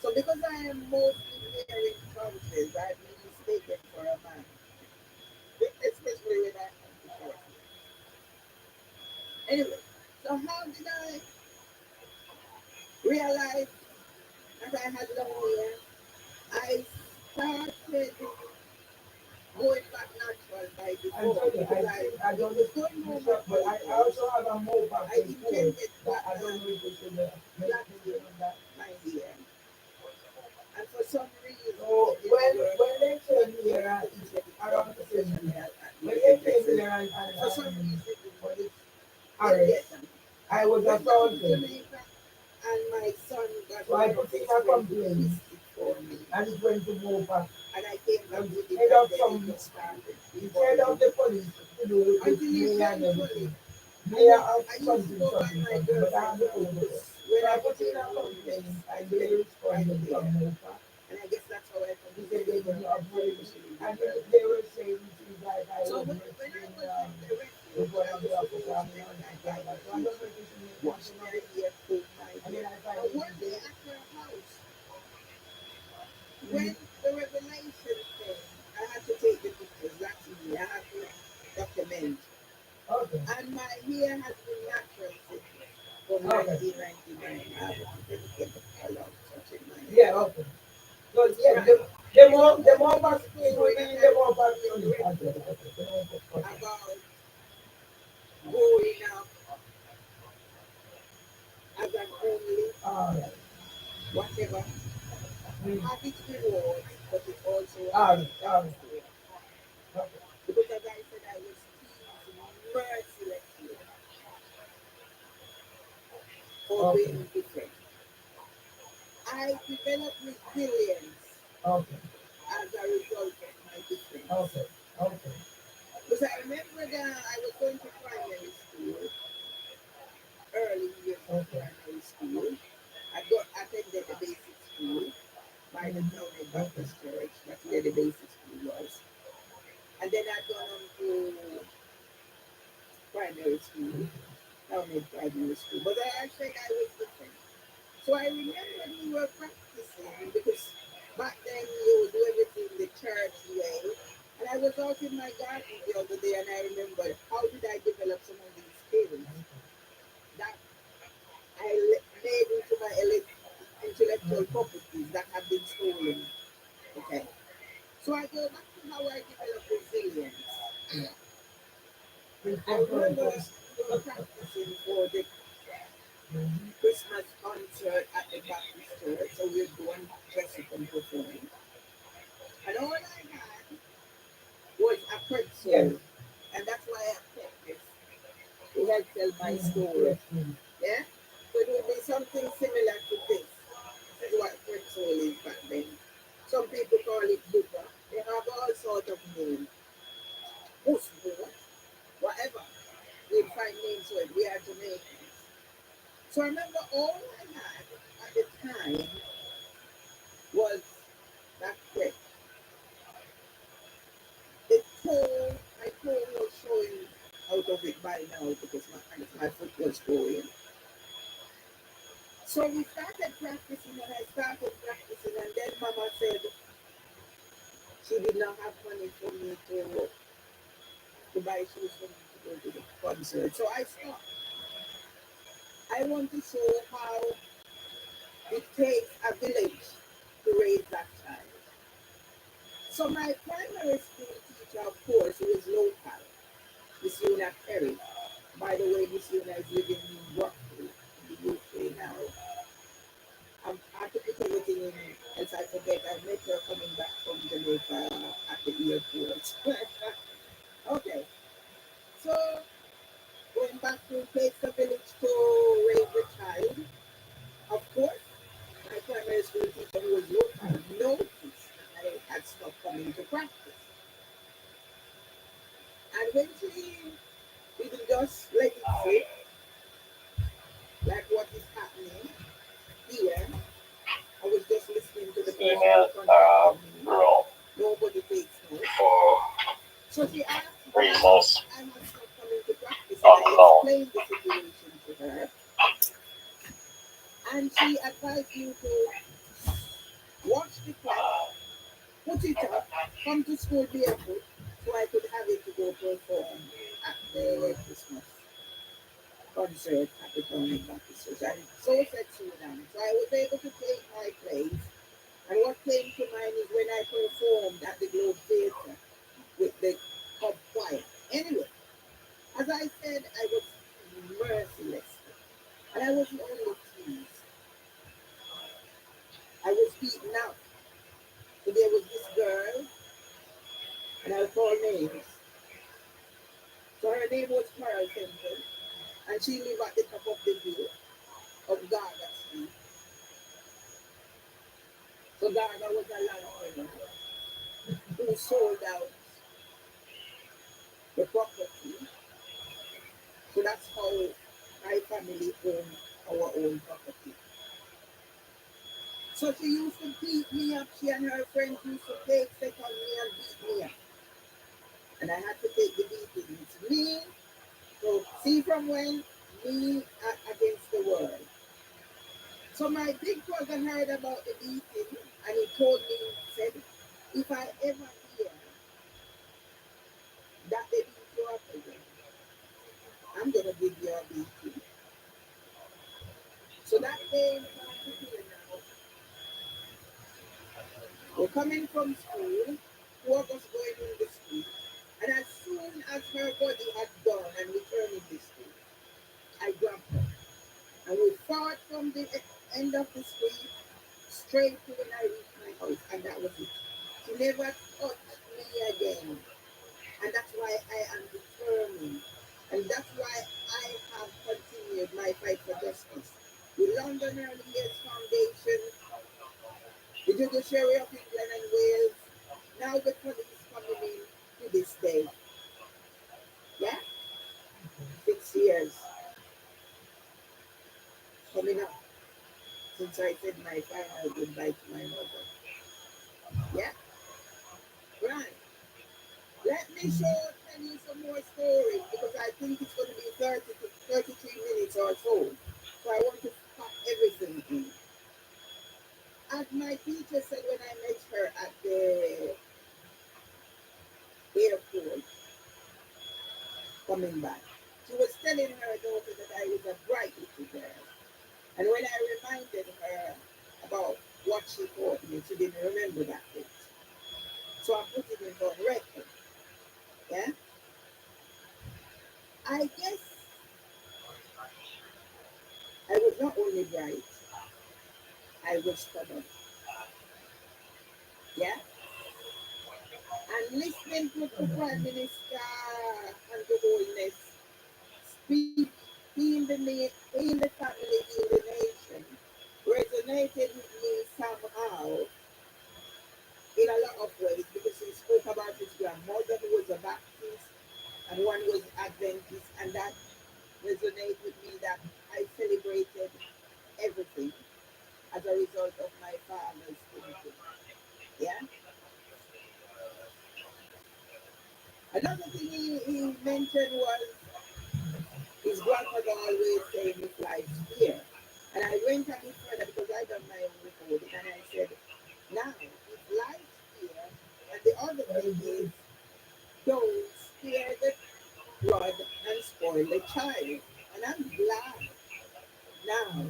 So because I am mostly wearing trousers, I've been mistaken for a man, especially when I have the short hair. Anyway, so how did I realize that I had long hair? I started going back natural by I'm default sorry, because I it don't know was if going you on my shop, but I follicles. also have a mobile I before intended that I don't know if you should plaiting mention on that. my hair, and for some reason So it didn't work when out. they came So here, I couldn't it's get it done around the same professionally year. at the When they came hairdressers, here and for some reason it for this didn't arrest, get done. I was Went down to assaulted. Jamaica, and my son got So I put in nurses a went to complaint twist it for me, and it went to Mopa. and I came back And with it, head and of then it some, just started the head of evolving the police to do with this until mayor and eventually everything. Mayor of I used to something, go by something, my something, but I have girlfriend's the house phone number. because So when I I put in became a homeless, complaint I and they couldn't find responded from care. Mopa. And I guess that's how I come He to said they discover didn't my upgrade it. especially And liberal they school. were saying things like I So was when I wrestling was in the with refuge, one I of the used to go officers and spend time all by that. the So I don't know kitchen, if you should wash mention my of it. hair, comb my And then hair. I find And it one day today. at her house, Mm-hmm. when the revelation came, I had to take the pictures. That's me. I have to document. Okay. And my hair has been natural since from Okay. 1999. I haven't put any chemical or touching my hair. Yeah, okay. So yeah, Right. So the one more funny back it will story be that the I more want to back share to the it. Okay, refuge okay. The more back, okay. about growing up as an only, All right. whatever, Mm. have its rewards, but it also All has right. its All right. downside. Okay. Because as I said, I was teased mercilessly for Okay. being different. I developed resilience Okay. as a result of my difference. Okay. Okay. Because I remember that I was going to primary school, early years of Okay. primary school. I got attended the basic school by the Mm. Town Okay. Baptist Church. That's where the basic school was. And then I'd gone on to primary school, Town Primary School. But I said I was different. So I remember we were practicing because back then you would do everything the church way. And I was out in my garden the other day and I remembered how did I develop some of these skills that made into my intellectual Okay. properties that have been stolen. Okay. So I go back to how I develop resilience. It's I for remember purpose. we were practicing for the Mm-hmm. Christmas concert at the Baptist church, so we'd go and dress up and perform. And all I had was a Yes. pretzel, and that's why I kept this to help tell my Mm-hmm. story. Yes. Mm-hmm. Yeah? So it would be something similar to this. This is what pretzel is back then. Some people call it butter. They have all sorts of names. Pussboat, whatever. You'd find names for it. We are Jamaicans. So I remember all I had at the time was that crepe. My toe was showing out of it by now because my foot was growing. So we started practicing and I started practicing and then mama said, she did not have money for me to buy shoes for me to go to the concert. So I stopped. I want to show how it takes a village to raise that child. So my primary school teacher, of course, who is local, Miss Una Perry. By the way, Miss Una is living in Brooklyn, in the UK now. I have to put everything in, else I forget. I met her coming back from Jamaica at the airport. Okay, so going back to takes a village to raise a child. Of course, my primary school teacher, who was local, noticed that I had stopped coming to practice. And when she didn't just let it sit, like what is happening here, I was just listening to the person who contacted me. Nobody takes notes. So she asked why I had stopped coming to practice, and I explained the situation to her. And she advised me to watch the clock, put it up, come to school barefoot, so I could have it to go perform at the Christmas concert at the Tony Baptist Church. And so said so done. So I was able to take my place. And what came to mind is when I performed at the Globe Theatre with the Cub Choir. Anyway, as I said, I was merciless. And I wasn't only teased, I was beaten up. So there was this girl, and I'll call names. So her name was Carol Temple, and she lived at the top of the hill of Gaga Street. So Gaga was a landowner who sold out the property. So that's how my family owned our own property. So she used to beat me up. She and her friends used to take set on me and beat me up. And I had to take the beating. It's me. So see from when me against the world. So my big brother heard about the beating and he told me, said, if I ever hear that they beat you up again, I'm gonna give you a beating. So that day in particular now, we're coming from school, four of us going in the street, and as soon as her body had gone and returned in the street, I grabbed her. And we fought from the end of the street straight to when I reached my house, and that was it. She never touched me again. And that's why I am determined. And that's why I have continued my fight for justice. The London Early Years Foundation, the Judiciary of England and Wales, now the police coming in to this day. Yeah? 6 years coming up since I said my final goodbye to my mother. Yeah? Right. Let me tell you some more stories because I think it's going to be 30 to 33 minutes or so. So I want to pack everything in. As my teacher said when I met her at the airport coming back, she was telling her daughter that I was a bright little girl. And when I reminded her about what she taught me, she didn't remember that bit. So I put it in on record. Yeah? I guess I was not only bright, I was stubborn. Yeah? And listening to the Prime Minister and the Holiness speak, heal the family, heal the nation, resonated with me somehow in a lot of ways because he spoke about his grandmother who was a Baptist and one was Adventist, and that resonated with me that I celebrated everything as a result of my father's thinking. Yeah. Another thing he mentioned was his grandmother always saying if life's fair. And I went a bit further because I done my own recording and I said, now, if life's fair and the other thing is don't spare the blood and spoil the child. And I'm glad now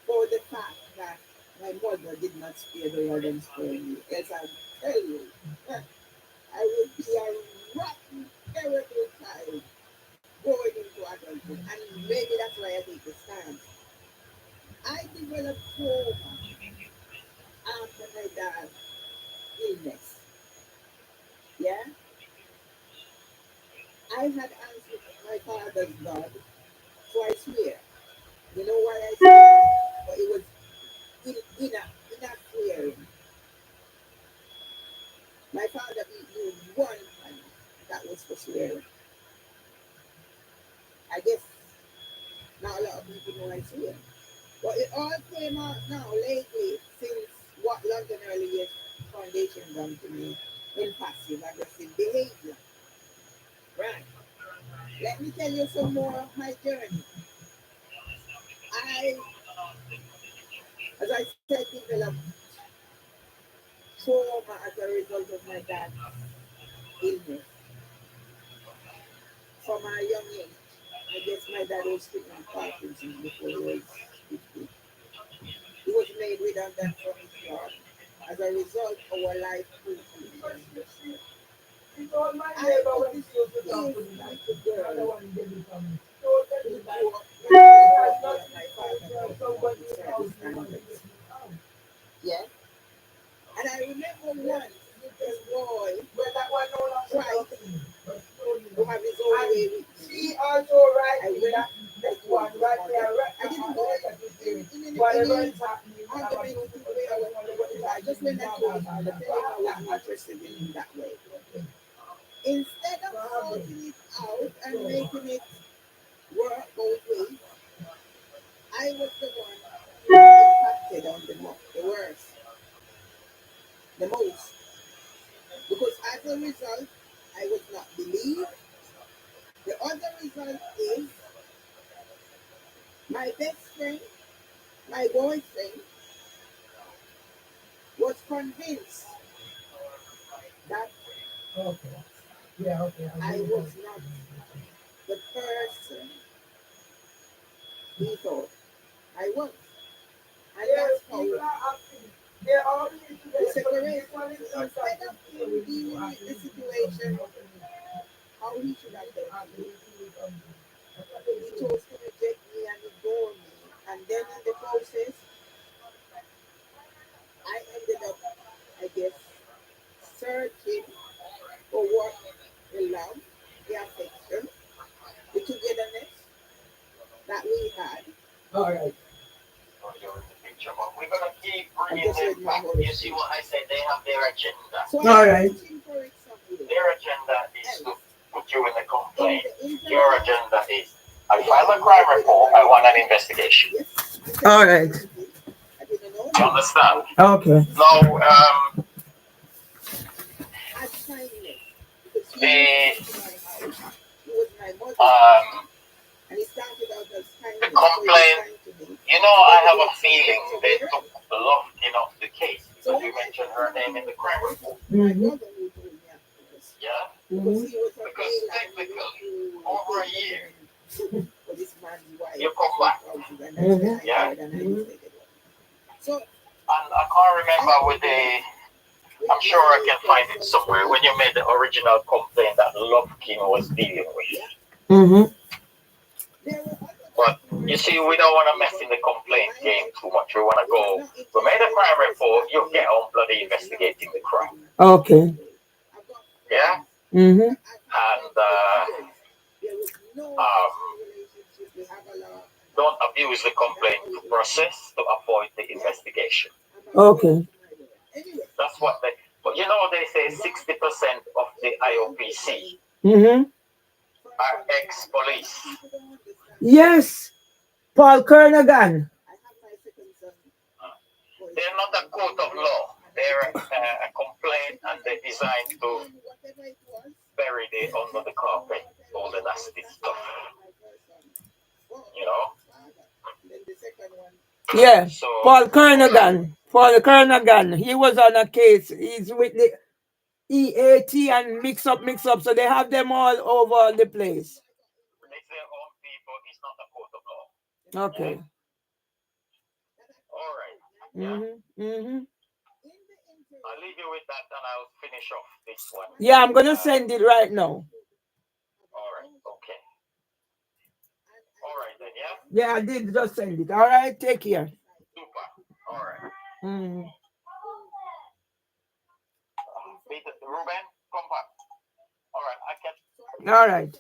for the fact that my mother did not spare the rod and spoil me. As I tell you, I would be a rotten, terrible child going into adulthood. And maybe that's why I take the stance. I developed trauma after my dad's illness. Yeah? I had answered my father's God, so I swear. You know why I swear? But it was in a swearing. My father beat me one time. That was for swearing. I guess not a lot of people know I swear. But it all came out now lately since what London Early Years Foundation done to me in passive aggressive behavior. Right. Let me tell you some more of my journey. I, as I said, developed trauma as a result of my dad's illness from a young age. I guess my dad was stricken with Parkinson's before he was 50. He was made redundant from his job. As a result, our life proved to be dangerous. I was this like a girl who grew up like my father service standards. Yeah? And I remember once this boy tried to have his own way with me. I went that one right there. I didn't go in any argumentative way or whatever. I just went and told him that I wasn't interested in him that way. Instead of sorting it out and making it work both ways, I was the one who was impacted on the worst, the most. Because as a result, I was not believed. The other result is my best friend, my boyfriend, was convinced that I was not the person he thought I was. And that's how the separation, instead of him dealing with the situation how he should have done it, he chose to reject me and ignore me. And then in the process, I ended up, I guess, searching for what the love, the affection, the togetherness that we had. All right. We're gonna keep bringing them back. You see what I said? They have their agenda. So all right. Their agenda is to put you in the complaint. Your agenda is, I file a crime report. I want an investigation. All right. You understand? Okay. Now, the complaint. You know, I have a feeling they took Lofkin off the case because you mentioned her name in the crime report. Mm-hmm. Yeah? Because technically, over a year, you come back. Mm-hmm. Yeah? And I can't remember with the, I'm sure I can find it somewhere, when you made the original complaint that Lofkin was dealing with. Mm-hmm. But you see, we don't want to mess in the complaint game too much. We want to go, we made a crime report, you get on bloody investigating the crime. Okay. Yeah? Mm-hmm. And don't abuse the complaint to process to avoid the investigation. Okay. That's what they, but you know, they say 60% of the IOPC Mm-hmm. are ex-police. Yes. Paul Kernagan. They're not a court of law. They're a complaint, and they're designed to bury it under the carpet, all the nasty stuff. You know? Yeah. So, Paul Kernagan. Paul Kernagan. He was on a case. He's with the EAT and mix up. So they have them all over the place. It's their own people. It's not a court of law. Okay. All right. Yeah. Mm-hmm. I'll leave you with that, and I'll finish off this one. Yeah, I'm gonna send it right now. All right. Okay. All right then. Yeah. Yeah, I did just send it. All right, take care. Super. All right. Mm. Peter, Ruben, come back. All right. I can. All right.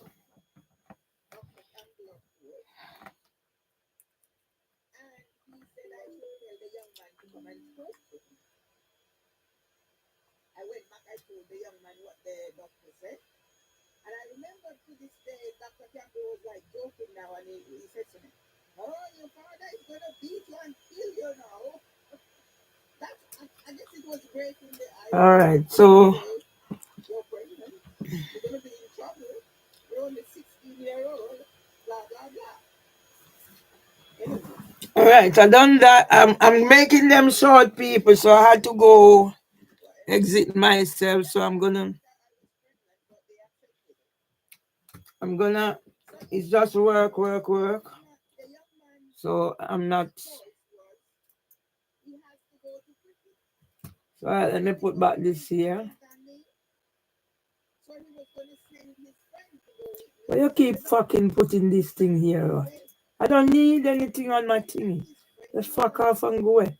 I went back, I told the young man what the doctor said. And I remember to this day, Dr. Campbell was like joking now, and he said to me, "Oh, your father is going to beat you and kill you now." That's, I guess it was breaking the ice. All right. So. You're pregnant. You're going to be in trouble. You're only 16-year-old. Blah, blah, blah. Anyway. All right. I done that. I'm making them short, people. So I had to go exit myself. So I'm gonna. It's just work. So I'm not. So let me put back this here. Why you keep fucking putting this thing here? I don't need anything on my thingy. Just fuck off and go away.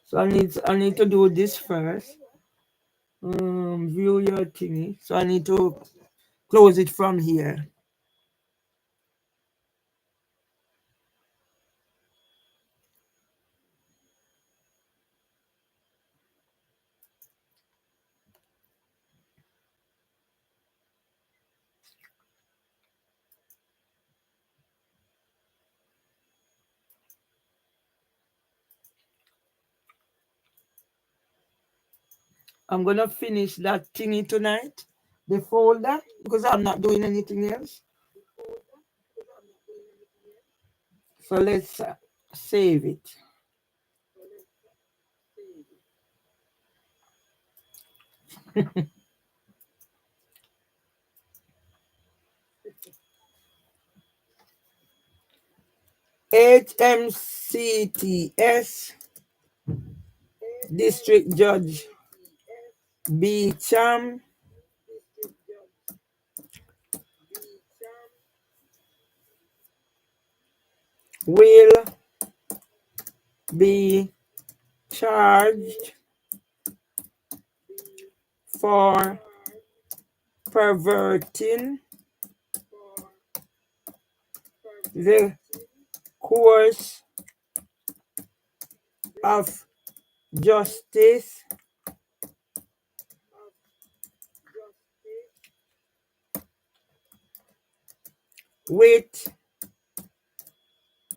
So I need to do this first. View your thingy. So I need to close it from here. I'm gonna finish that thingy tonight, the folder, because I'm not doing anything else. So let's save it. HMCTS District Judge B. Cham will be charged for perverting the course of justice with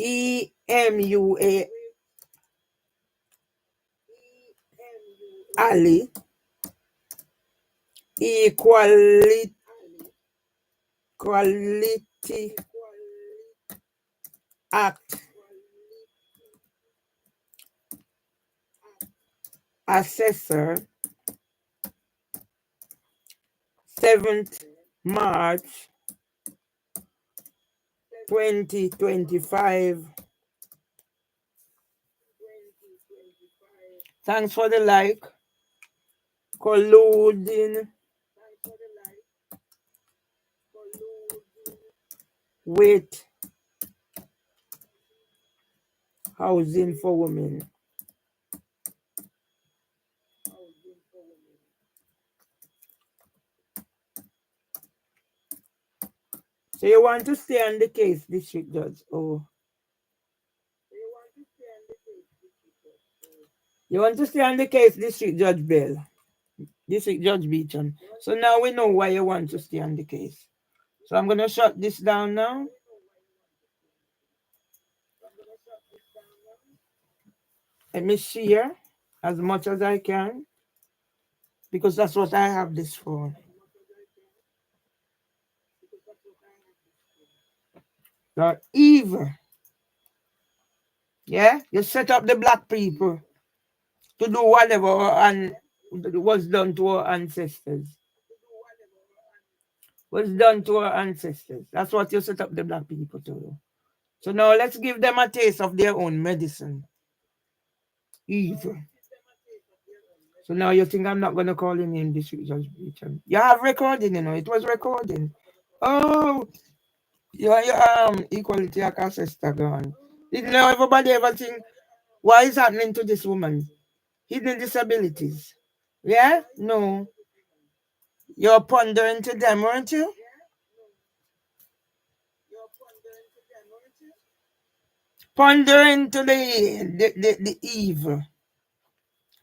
EMUA Ali Equality Act Assessor 7th March 2025. Thanks for the like. Colluding with housing for women. So you want to stay on the case, District Judge? Oh. You want to stay on the case, District Judge Bell? District Judge Beecham. So now we know why you want to stay on the case. So I'm going to shut this down now. Let me share as much as I can, because that's what I have this for. You're evil. Yeah? You set up the black people. to do whatever and was done to our ancestors. Was done to our ancestors. That's what you set up the black people to do. So now let's give them a taste of their own medicine. Evil. So now you think I'm not going to call your name this week, Judge Beecham. You have recording, you know. It was recording. Oh, your equality access sister gone. Didn't know everybody ever think what is happening to this woman? Hidden disabilities. Yeah? No. You're pondering to them, weren't you? Pondering to the evil.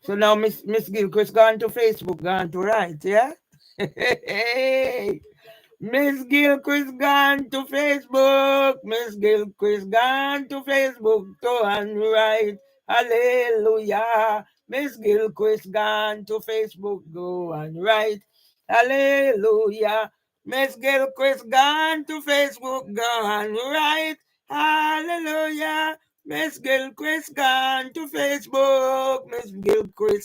So now Miss Gilchrist gone to Facebook, gone to write, yeah? Hey, Miss Gilchrist gone to Facebook. Miss Gilchrist gone to Facebook to and write. Hallelujah. Miss Gilchrist gone to Facebook, go and write. Hallelujah. Miss Gilchrist gone to Facebook, go and write. Hallelujah. Miss Gilchrist gone to Facebook. Miss Gilchrist